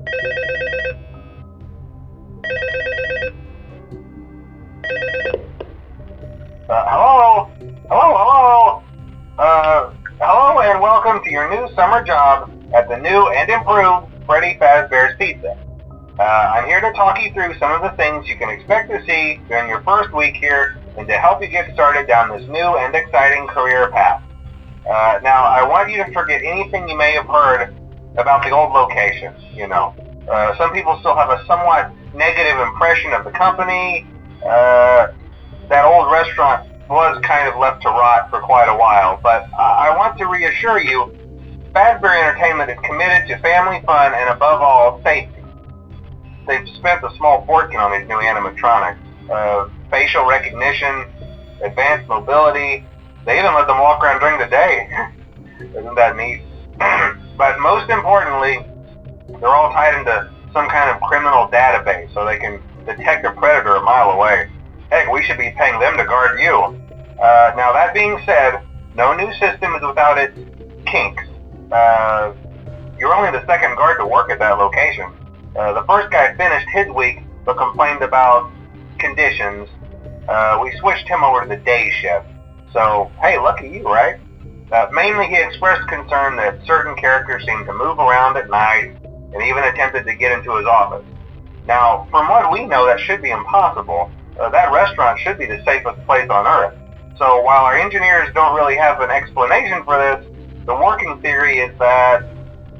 Hello? Hello and welcome to your new summer job at the new and improved Freddy Fazbear's Pizza. I'm here to talk you through some of the things you can expect to see during your first week here and to help you get started down this new and exciting career path. Now, I want you to forget anything you may have heard about the old location, you know. Some people still have a somewhat negative impression of the company. That old restaurant was kind of left to rot for quite a while, but I want to reassure you, Fazbear Entertainment is committed to family fun and above all, safety. They've spent a small fortune on these new animatronics. Facial recognition, advanced mobility, they even let them walk around during the day. Isn't that neat? But most importantly, they're all tied into some kind of criminal database so they can detect a predator a mile away. Heck, we should be paying them to guard you. Now that being said, no new system is without its kinks. You're only the second guard to work at that location. The first guy finished his week but complained about conditions. We switched him over to the day shift. So, hey, lucky you, right? Mainly he expressed concern that certain characters seemed to move around at night and even attempted to get into his office. Now, from what we know, that should be impossible. That restaurant should be the safest place on Earth. So while our engineers don't really have an explanation for this, the working theory is that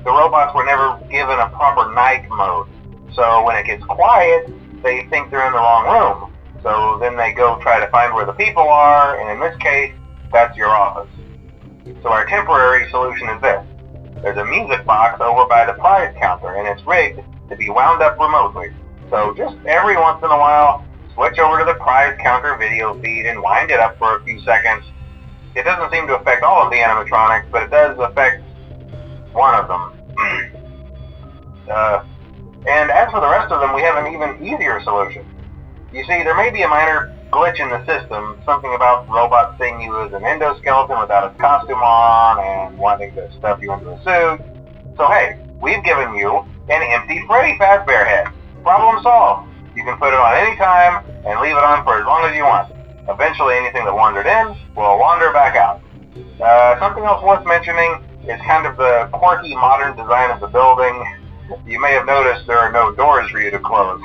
the robots were never given a proper night mode. So when it gets quiet, they think they're in the wrong room. So then they go try to find where the people are, and in this case, that's your office. So our temporary solution is this. There's a music box over by the prize counter, and it's rigged to be wound up remotely. So just every once in a while, switch over to the prize counter video feed and wind it up for a few seconds. It doesn't seem to affect all of the animatronics, but it does affect one of them. And as for the rest of them, we have an even easier solution. You see, there may be a minor glitch in the system, something about robots seeing you as an endoskeleton without its costume on and wanting to stuff you into a suit. So hey, we've given you an empty Freddy Fazbear head. Problem solved. You can put it on any time and leave it on for as long as you want. Eventually anything that wandered in will wander back out. Something else worth mentioning is kind of the quirky modern design of the building. You may have noticed there are no doors for you to close.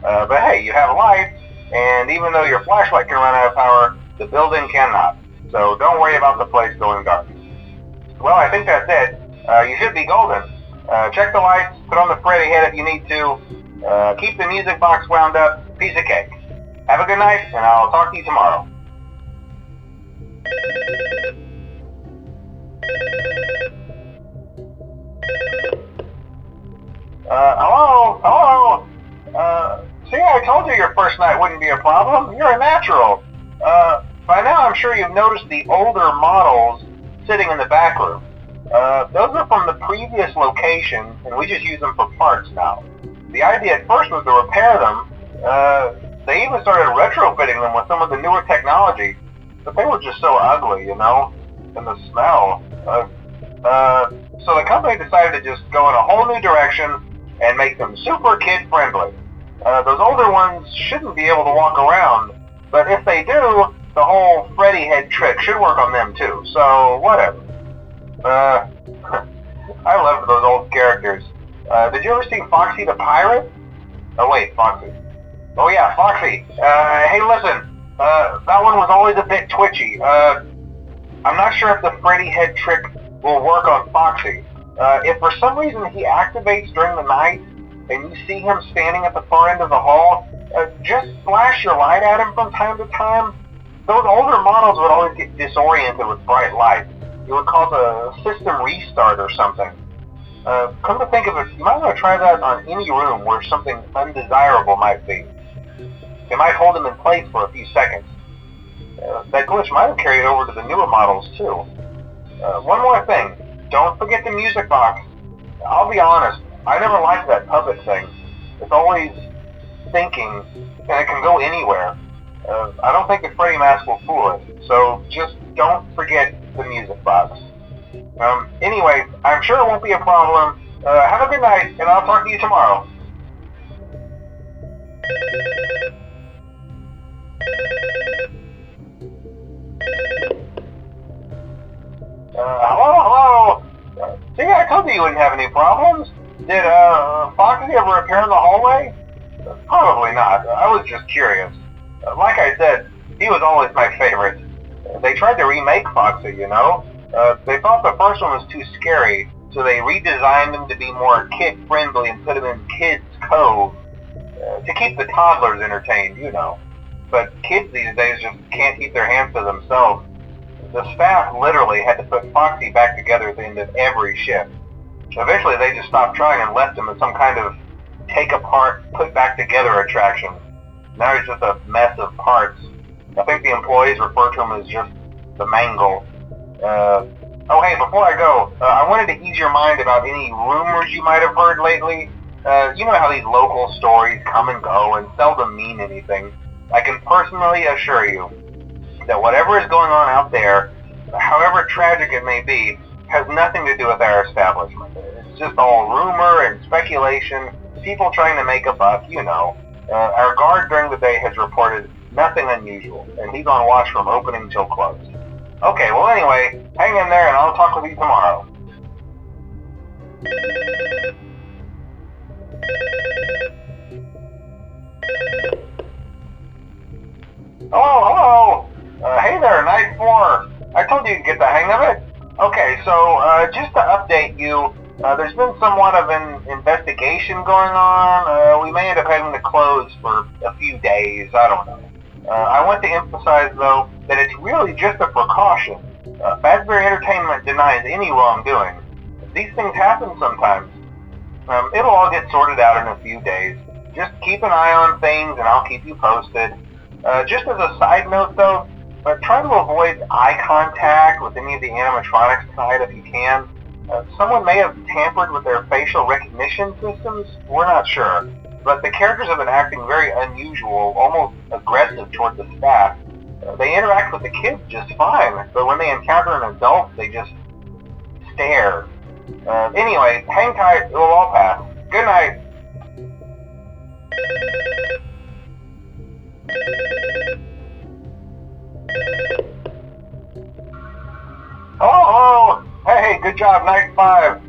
But hey, you have lights, and even though your flashlight can run out of power, the building cannot. So don't worry about the place going dark. Well, I think that's it. You should be golden. Check the lights, put on the Freddy head if you need to. Keep the music box wound up, piece of cake. Have a good night, and I'll talk to you tomorrow. Hello? See, I told you your first night wouldn't be a problem. You're a natural. By now I'm sure you've noticed the older models sitting in the back room. Those are from the previous location, and we just use them for parts now. The idea at first was to repair them. They even started retrofitting them with some of the newer technology, but they were just so ugly, you know, and the smell. So the company decided to just go in a whole new direction and make them super kid-friendly. Those older ones shouldn't be able to walk around, but if they do, the whole Freddy head trick should work on them too, so whatever. I loved those old characters. Did you ever see Foxy the Pirate? Oh wait, Foxy. Oh yeah, Foxy. Hey listen, that one was always a bit twitchy. I'm not sure if the Freddy head trick will work on Foxy. If for some reason he activates during the night, and you see him standing at the far end of the hall, just flash your light at him from time to time. Those older models would always get disoriented with bright light. It would cause a system restart or something. Come to think of it, you might want to try that on any room where something undesirable might be. It might hold him in place for a few seconds. That glitch might have carried over to the newer models too. One more thing, don't forget the music box. I'll be honest, I never liked that puppet thing. It's always thinking, and it can go anywhere. I don't think the Freddy mask will fool it, so just don't forget the music box. Anyway, I'm sure it won't be a problem, Have a good night, and I'll talk to you tomorrow. Hello? See, I told you wouldn't have any problems. Did, Foxy ever appear in the hallway? Probably not. I was just curious. Like I said, he was always my favorite. They tried to remake Foxy, you know? They thought the first one was too scary, so they redesigned him to be more kid-friendly and put him in Kids Cove. To keep the toddlers entertained, you know. But kids these days just can't keep their hands to themselves. The staff literally had to put Foxy back together at the end of every shift. Eventually they just stopped trying and left him as some kind of take-apart, put-back-together attraction. Now he's just a mess of parts. I think the employees refer to him as just the mangle. Oh hey, before I go, I wanted to ease your mind about any rumors you might have heard lately. You know how these local stories come and go and seldom mean anything. I can personally assure you that whatever is going on out there, however tragic it may be, has nothing to do with our establishment. It's just all rumor and speculation, people trying to make a buck, you know. Our guard during the day has reported nothing unusual, and he's on watch from opening till close. Okay, well anyway, hang in there and I'll talk with you tomorrow. Hello? Hey there, Night 4. I told you to get the hang of it. Okay, so just to update you, there's been somewhat of an investigation going on. We may end up having to close for a few days, I don't know. I want to emphasize, though, that it's really just a precaution. Fazbear Entertainment denies any wrongdoing. These things happen sometimes. It'll all get sorted out in a few days. Just keep an eye on things and I'll keep you posted. Just as a side note, though, try to avoid eye contact with any of the animatronics tonight if you can. Someone may have tampered with their facial recognition systems. We're not sure. But the characters have been acting very unusual, almost aggressive toward the staff. They interact with the kids just fine, but when they encounter an adult, they just stare. Anyway, hang tight, it will all pass. Good night. Hello? Hey, good job, Night 5.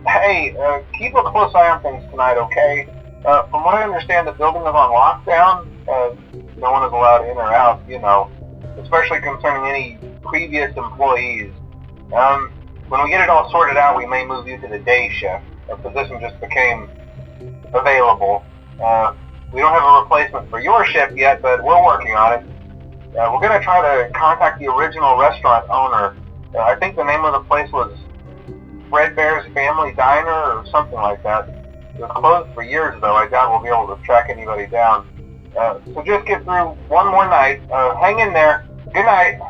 Hey, keep a close eye on things tonight, okay? From what I understand, the building is on lockdown. No one is allowed in or out, you know, especially concerning any previous employees. When we get it all sorted out, we may move you to the day shift. A position just became available. We don't have a replacement for your shift yet, but we're working on it. We're going to try to contact the original restaurant owner. I think the name of the place was Fredbear's Family Diner or something like that. It was closed for years, though. I doubt we'll be able to track anybody down. So just get through one more night. Hang in there. Good night.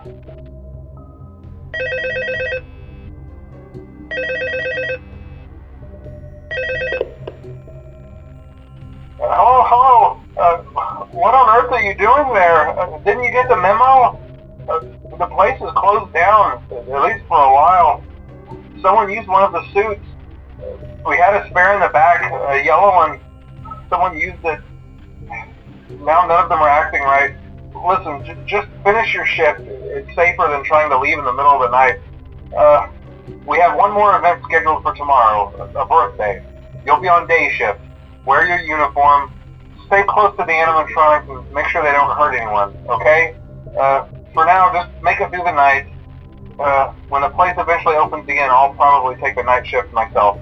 Hello? What on earth are you doing there? Didn't you get the memo? The place is closed down, at least for a while. Someone used one of the suits. We had a spare in the back, a yellow one. Someone used it. Now none of them are acting right. Listen, just finish your shift. It's safer than trying to leave in the middle of the night. We have one more event scheduled for tomorrow, a birthday. You'll be on day shift. Wear your uniform. Stay close to the animatronics and make sure they don't hurt anyone, okay? For now, just make it through the night. When the place eventually opens again, I'll probably take the night shift myself.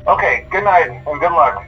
Okay, good night and good luck.